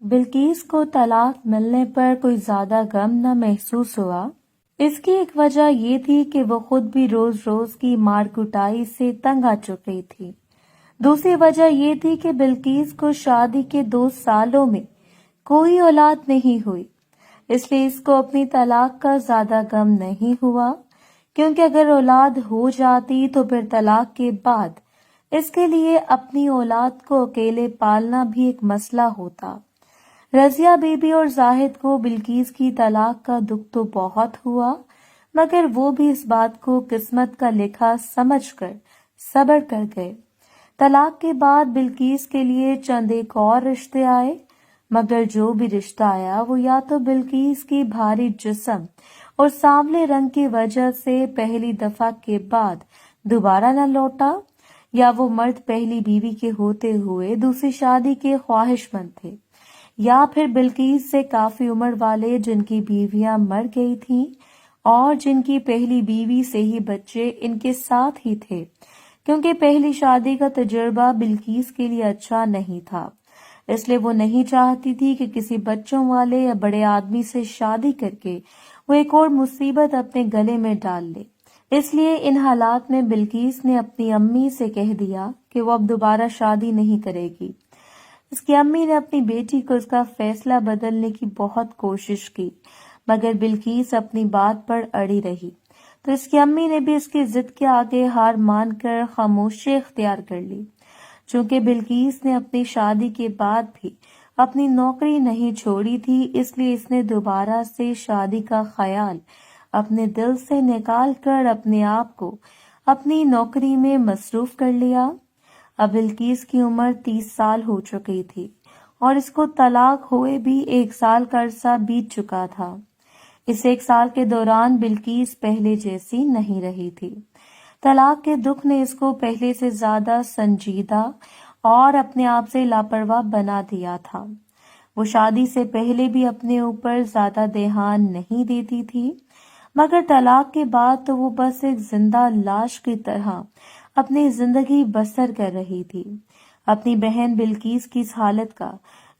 بلقیس کو طلاق ملنے پر کوئی زیادہ غم نہ محسوس ہوا۔ اس کی ایک وجہ یہ تھی کہ وہ خود بھی روز روز کی مار کٹائی سے تنگ آ چکی تھی۔ دوسری وجہ یہ تھی کہ بلقیس کو شادی کے 2 سالوں میں کوئی اولاد نہیں ہوئی، اس لیے اس کو اپنی طلاق کا زیادہ غم نہیں ہوا، کیونکہ اگر اولاد ہو جاتی تو پھر طلاق کے بعد اس کے لیے اپنی اولاد کو اکیلے پالنا بھی ایک مسئلہ ہوتا۔ رضیہ بی بی اور زاہد کو بلقیس کی طلاق کا دکھ تو بہت ہوا، مگر وہ بھی اس بات کو قسمت کا لکھا سمجھ کر صبر کر گئے۔ طلاق کے بعد بلقیس کے لیے چند ایک اور رشتے آئے، مگر جو بھی رشتہ آیا وہ یا تو بلقیس کی بھاری جسم اور سانولے رنگ کی وجہ سے پہلی دفعہ کے بعد دوبارہ نہ لوٹا، یا وہ مرد پہلی بیوی کے ہوتے ہوئے دوسری شادی کے خواہش مند تھے، یا پھر بلقیس سے کافی عمر والے جن کی بیویاں مر گئی تھیں اور جن کی پہلی بیوی سے ہی بچے ان کے ساتھ ہی تھے، کیونکہ پہلی شادی کا تجربہ بلقیس کے لیے اچھا نہیں تھا، اس لیے وہ نہیں چاہتی تھی کہ کسی بچوں والے یا بڑے آدمی سے شادی کر کے وہ ایک اور مصیبت اپنے گلے میں ڈال لے۔ اس لیے ان حالات میں بلقیس نے اپنی امی سے کہہ دیا کہ وہ اب دوبارہ شادی نہیں کرے گی۔ اس کی امی نے اپنی بیٹی کو اس کا فیصلہ بدلنے کی بہت کوشش کی، مگر بلقیس اپنی بات پر اڑی رہی، تو اس کی امی نے بھی اس کی ضد کے آگے ہار مان کر خاموشی اختیار کر لی۔ چونکہ بلقیس نے اپنی شادی کے بعد بھی اپنی نوکری نہیں چھوڑی تھی، اس لیے اس نے دوبارہ سے شادی کا خیال اپنے دل سے نکال کر اپنے آپ کو اپنی نوکری میں مصروف کر لیا۔ اب بلقیس کی عمر 30 سال ہو چکی تھی اور اس کو طلاق ہوئے بھی 1 سال کا عرصہ بیت چکا تھا۔ اس 1 سال کے دوران بلقیس پہلے جیسی نہیں رہی تھی۔ طلاق کے دکھ نے اس کو پہلے سے زیادہ سنجیدہ اور اپنے آپ سے لاپرواہ بنا دیا تھا۔ وہ شادی سے پہلے بھی اپنے اوپر زیادہ دھیان نہیں دیتی تھی، مگر طلاق کے بعد تو وہ بس ایک زندہ لاش کی طرح اپنی زندگی بسر کر رہی تھی۔ اپنی بہن بلقیس کی اس حالت کا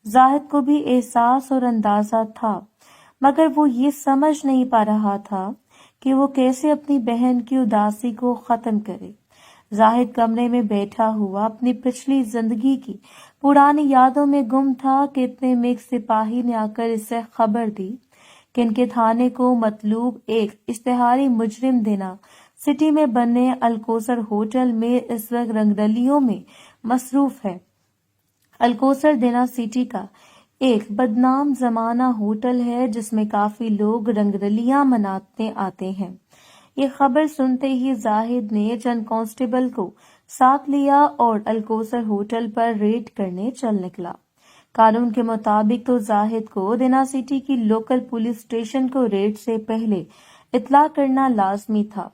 زاہد کو بھی احساس اور اندازہ تھا، مگر وہ یہ سمجھ نہیں پا رہا تھا کہ وہ کیسے اپنی بہن کی اداسی کو ختم کرے۔ زاہد کمرے میں بیٹھا ہوا اپنی پچھلی زندگی کی پرانی یادوں میں گم تھا کہ اتنے میں ایک سپاہی نے آ کر اسے خبر دی کہ ان کے تھانے کو مطلوب ایک اشتہاری مجرم دینا سٹی میں بننے الکوثر ہوٹل میں اس وقت رنگرلیوں میں مصروف ہے۔ الکوثر دینا سٹی کا ایک بدنام زمانہ ہوٹل ہے جس میں کافی لوگ رنگرلیاں مناتے آتے ہیں۔ یہ خبر سنتے ہی زاہد نے چند کانسٹیبل کو ساتھ لیا اور الکوثر ہوٹل پر ریڈ کرنے چل نکلا۔ قانون کے مطابق تو زاہد کو دینا سٹی کی لوکل پولیس اسٹیشن کو ریڈ سے پہلے اطلاع کرنا لازمی تھا،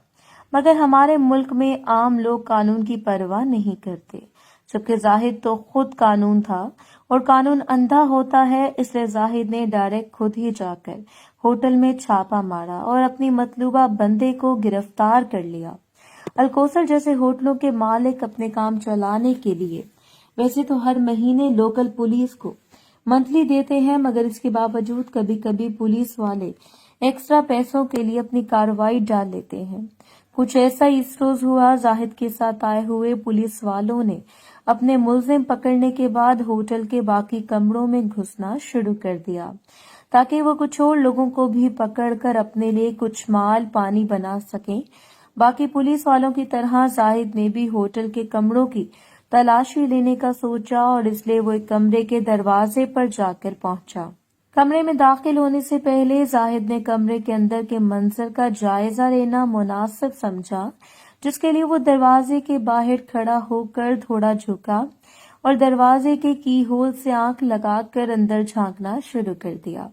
مگر ہمارے ملک میں عام لوگ قانون کی پرواہ نہیں کرتے، جبکہ زاہد تو خود قانون تھا اور قانون اندھا ہوتا ہے، اس لیے زاہد نے ڈائریکٹ خود ہی جا کر ہوٹل میں چھاپا مارا اور اپنی مطلوبہ بندے کو گرفتار کر لیا۔ الکوثر جیسے ہوٹلوں کے مالک اپنے کام چلانے کے لیے ویسے تو ہر مہینے لوکل پولیس کو منتھلی دیتے ہیں، مگر اس کے باوجود کبھی کبھی پولیس والے ایکسٹرا پیسوں کے لیے اپنی کارروائی ڈال لیتے ہیں۔ کچھ ایسا ہی اس روز ہوا۔ زاہد کے ساتھ آئے ہوئے پولیس والوں نے اپنے ملزم پکڑنے کے بعد ہوٹل کے باقی کمروں میں گھسنا شروع کر دیا تاکہ وہ کچھ اور لوگوں کو بھی پکڑ کر اپنے لیے کچھ مال پانی بنا سکیں۔ باقی پولیس والوں کی طرح زاہد نے بھی ہوٹل کے کمروں کی تلاشی لینے کا سوچا اور اس لیے وہ ایک کمرے کے دروازے پر جا کر پہنچا۔ کمرے میں داخل ہونے سے پہلے زاہد نے کمرے کے اندر کے منظر کا جائزہ لینا مناسب سمجھا، جس کے لیے وہ دروازے کے باہر کھڑا ہو کر تھوڑا جھکا اور دروازے کے کی ہول سے آنکھ لگا کر اندر جھانکنا شروع کر دیا۔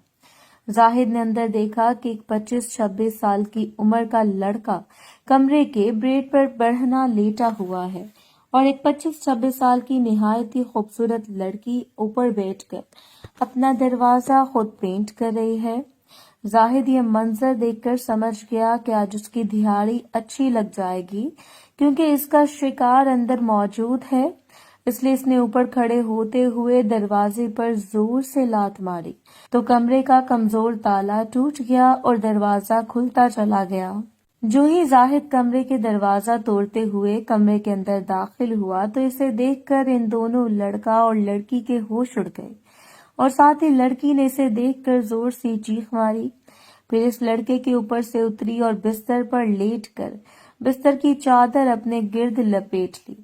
زاہد نے اندر دیکھا کہ ایک 25-26 سال کی عمر کا لڑکا کمرے کے بیڈ پر بڑھنا لیٹا ہوا ہے اور ایک 25-26 سال کی نہایت ہی خوبصورت لڑکی اوپر بیٹھ کر اپنا دروازہ خود پینٹ کر رہی ہے۔ زاہد یہ منظر دیکھ کر سمجھ گیا کہ آج اس کی دہاڑی اچھی لگ جائے گی، کیونکہ اس کا شکار اندر موجود ہے۔ اس لیے اس نے اوپر کھڑے ہوتے ہوئے دروازے پر زور سے لات ماری تو کمرے کا کمزور تالا ٹوٹ گیا اور دروازہ کھلتا چلا گیا۔ جو ہی زاہد کمرے کے دروازہ توڑتے ہوئے کمرے کے اندر داخل ہوا تو اسے دیکھ کر ان دونوں لڑکا اور لڑکی کے ہوش اڑ گئے اور ساتھ ہی لڑکی نے اسے دیکھ کر زور سے چیخ ماری، پھر اس لڑکے کے اوپر سے اتری اور بستر پر لیٹ کر بستر کی چادر اپنے گرد لپیٹ لی۔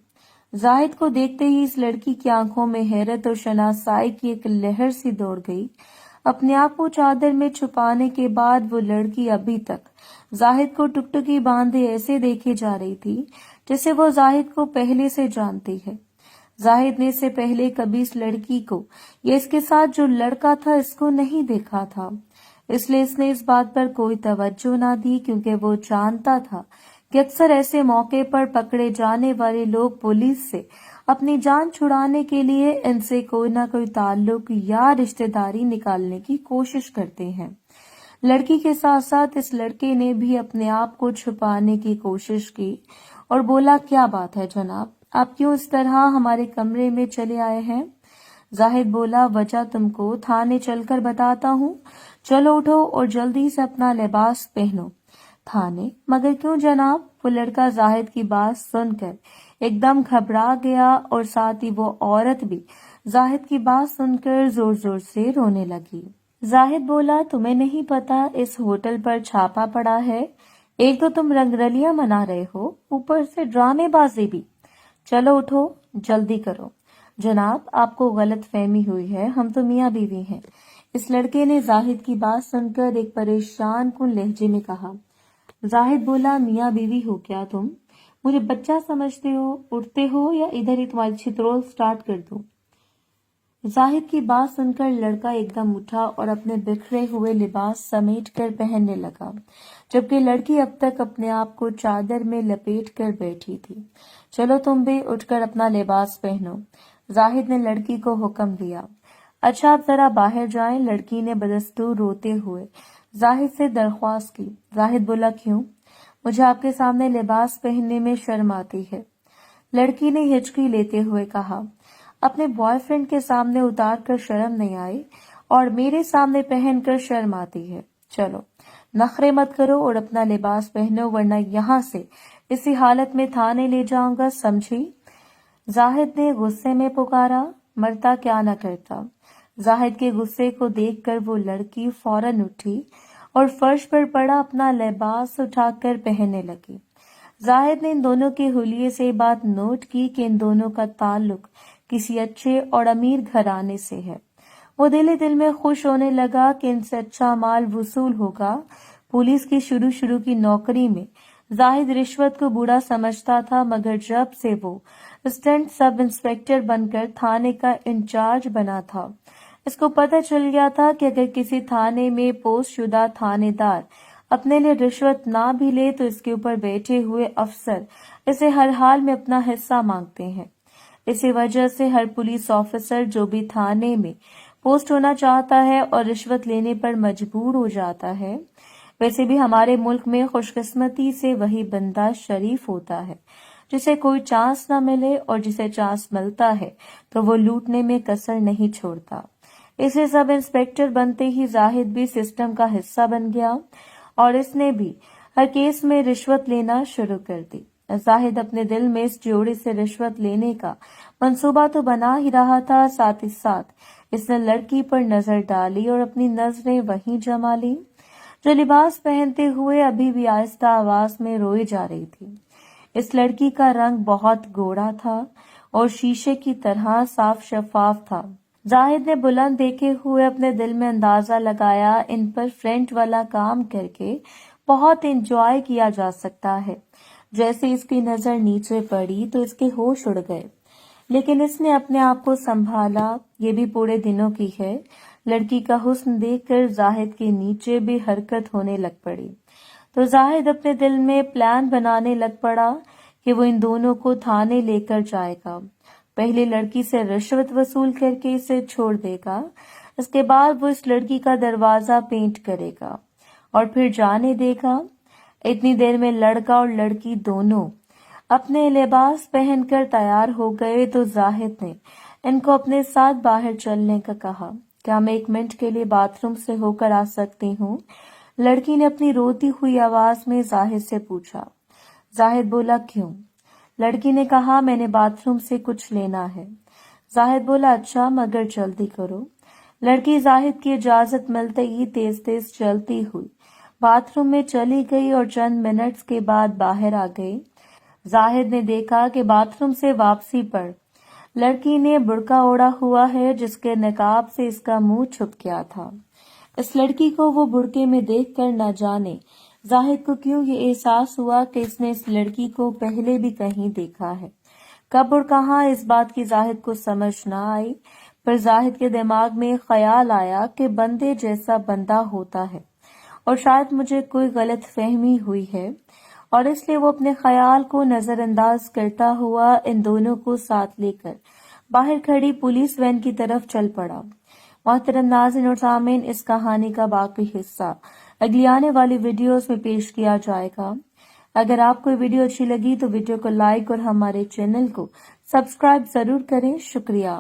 زاہد کو دیکھتے ہی اس لڑکی کی آنکھوں میں حیرت اور شناسائی کی ایک لہر سی دوڑ گئی۔ اپنے آپ کو چادر میں چھپانے کے بعد وہ لڑکی ابھی تک زاہد کو ٹکٹکی باندھے ایسے دیکھے جا رہی تھی جیسے وہ زاہد کو پہلے سے جانتی ہے۔ زاہد نے اس سے پہلے کبھی اس لڑکی کو یا اس کے ساتھ جو لڑکا تھا اس کو نہیں دیکھا تھا، اس لیے اس نے اس بات پر کوئی توجہ نہ دی، کیونکہ وہ جانتا تھا کہ اکثر ایسے موقع پر پکڑے جانے والے لوگ پولیس سے اپنی جان چھڑانے کے لیے ان سے کوئی نہ کوئی تعلق یا رشتہ داری نکالنے کی کوشش کرتے ہیں۔ لڑکی کے ساتھ ساتھ اس لڑکے نے بھی اپنے آپ کو چھپانے کی کوشش کی اور بولا، کیا بات ہے جناب، آپ کیوں اس طرح ہمارے کمرے میں چلے آئے ہیں؟ زاہد بولا، وجہ تم کو تھانے چل کر بتاتا ہوں، چلو اٹھو اور جلدی سے اپنا لباس پہنو۔ تھانے؟ مگر کیوں جناب؟ وہ لڑکا زاہد کی بات سن کر ایک دم گھبرا گیا اور ساتھ ہی وہ عورت بھی زاہد کی بات سن کر زور زور سے رونے لگی۔ زاہد بولا، تمہیں نہیں پتا اس ہوٹل پر چھاپا پڑا ہے؟ ایک تو تم رنگرلیاں منا رہے ہو، اوپر سے ڈرامے بازی بھی۔ چلو اٹھو، جلدی کرو۔ جناب، آپ کو غلط فہمی ہوئی ہے، ہم تو میاں بیوی ہیں۔ اس لڑکے نے زاہد کی بات سن کر ایک پریشان کن لہجے میں کہا۔ زاہد بولا، میاں بیوی ہو کیا تم؟ مجھے بچہ سمجھتے ہو؟ اٹھتے ہو یا ادھر ہی تمہاری چھترول سٹارٹ کر دوں؟ زاہد کی بات سن کر لڑکا ایک دم اٹھا اور اپنے بکھرے ہوئے لباس سمیٹ کر پہننے لگا، جبکہ لڑکی اب تک اپنے آپ کو چادر میں لپیٹ کر بیٹھی تھی۔ چلو تم بھی اٹھ کر اپنا لباس پہنو، زاہد نے لڑکی کو حکم دیا۔ اچھا آپ ذرا باہر جائیں، لڑکی نے بدستور روتے ہوئے زاہد سے درخواست کی۔ زاہد بولا، کیوں؟ مجھے آپ کے سامنے لباس پہننے میں شرم آتی ہے۔ لڑکی نے ہچکی لیتے ہوئے کہا، اپنے بوائے فرینڈ کے سامنے اتار کر شرم نہیں آئی اور میرے سامنے پہن کر شرم آتی ہے؟ چلو نخرے مت کرو اور اپنا لباس پہنو، ورنہ یہاں سے اسی حالت میں تھانے لے جاؤں گا، سمجھی؟ زاہد نے غصے میں پکارا۔ مرتا کیا نہ کرتا۔ زاہد کے غصے کو دیکھ کر وہ لڑکی فوراً اٹھی اور فرش پر پڑا اپنا لباس اٹھا کر پہننے لگی۔ زاہد نے ان دونوں کے حلیے سے بات نوٹ کی کہ ان دونوں کا تعلق کسی اچھے اور امیر گھرانے سے ہے۔ وہ دل ہی دل میں خوش ہونے لگا کہ ان سے اچھا مال وصول ہوگا۔ پولیس کی شروع کی نوکری میں زاہد رشوت کو برا سمجھتا تھا، مگر جب سے وہ اسسٹنٹ سب انسپکٹر بن کر تھانے کا انچارج بنا تھا، اس کو پتہ چل گیا تھا کہ اگر کسی تھانے میں پوسٹ شدہ تھانے دار اپنے لیے رشوت نہ بھی لے تو اس کے اوپر بیٹھے ہوئے افسر اسے ہر حال میں اپنا حصہ مانگتے ہیں۔ اسی وجہ سے ہر پولیس آفیسر جو بھی تھانے میں پوسٹ ہونا چاہتا ہے اور رشوت لینے پر مجبور ہو جاتا ہے، ویسے بھی ہمارے ملک میں خوش قسمتی سے وہی بندہ شریف ہوتا ہے جسے کوئی چانس نہ ملے، اور جسے چانس ملتا ہے تو وہ لوٹنے میں کسر نہیں چھوڑتا۔ اسے سب انسپکٹر بنتے ہی زاہد بھی سسٹم کا حصہ بن گیا اور اس نے بھی ہر کیس میں رشوت لینا شروع کر دی۔ زاہد اپنے دل میں اس جوڑے سے رشوت لینے کا منصوبہ تو بنا ہی رہا تھا، ساتھ ہی ساتھ اس نے لڑکی پر نظر ڈالی اور اپنی نظریں وہیں جما لی جو لباس پہنتے ہوئے ابھی بھی آہستہ آواز میں روئی جا رہی تھی۔ اس لڑکی کا رنگ بہت گوڑا تھا اور شیشے کی طرح صاف شفاف تھا۔ زاہد نے بلند دیکھے ہوئے اپنے دل میں اندازہ لگایا، ان پر فرنٹ والا کام کر کے بہت انجوائے کیا جا سکتا ہے۔ جیسے اس کی نظر نیچے پڑی تو اس کے ہوش اڑ گئے، لیکن اس نے اپنے آپ کو سنبھالا۔ یہ بھی پورے دنوں کی ہے۔ لڑکی کا حسن دیکھ کر زاہد کے نیچے بھی حرکت ہونے لگ پڑی، تو زاہد اپنے دل میں پلان بنانے لگ پڑا کہ وہ ان دونوں کو تھانے لے کر جائے گا۔ پہلے لڑکی سے رشوت وصول کر کے اسے چھوڑ دے گا، اس کے بعد وہ اس لڑکی کا دروازہ پینٹ کرے گا اور پھر جانے دے گا۔ اتنی دیر میں لڑکا اور لڑکی دونوں اپنے لباس پہن کر تیار ہو گئے تو زاہد نے ان کو اپنے ساتھ باہر چلنے کا کہا۔ کیا میں 1 منٹ کے لیے باتھ روم سے ہو کر آ سکتی ہوں؟ لڑکی نے اپنی روتی ہوئی آواز میں زاہد سے پوچھا۔ زاہد بولا کیوں؟ لڑکی نے کہا میں نے باتھ روم سے کچھ لینا ہے۔ زاہد بولا اچھا مگر جلدی کرو۔ لڑکی زاہد کی اجازت ملتے ہی تیز تیز چلتی ہوئی باتھ روم میں چلی گئی اور چند منٹس کے بعد باہر آ گئی۔ زاہد نے دیکھا کہ باتھ روم سے واپسی پر لڑکی نے برقع اوڑھا ہوا ہے جس کے نقاب سے اس کا منہ چھپ گیا تھا۔ اس لڑکی کو وہ برقعے میں دیکھ کر نہ جانے زاہد کو کیوں یہ احساس ہوا کہ اس نے اس لڑکی کو پہلے بھی کہیں دیکھا ہے۔ کب اور کہاں اس بات کی زاہد کو سمجھ نہ آئی، پر زاہد کے دماغ میں خیال آیا کہ بندے جیسا بندہ ہوتا ہے اور شاید مجھے کوئی غلط فہمی ہوئی ہے، اور اس لیے وہ اپنے خیال کو نظر انداز کرتا ہوا ان دونوں کو ساتھ لے کر باہر کھڑی پولیس وین کی طرف چل پڑا۔ محترم ناظرین اور سامعین، اس کہانی کا باقی حصہ اگلی آنے والی ویڈیوز میں پیش کیا جائے گا۔ اگر آپ کو ویڈیو اچھی لگی تو ویڈیو کو لائک اور ہمارے چینل کو سبسکرائب ضرور کریں۔ شکریہ۔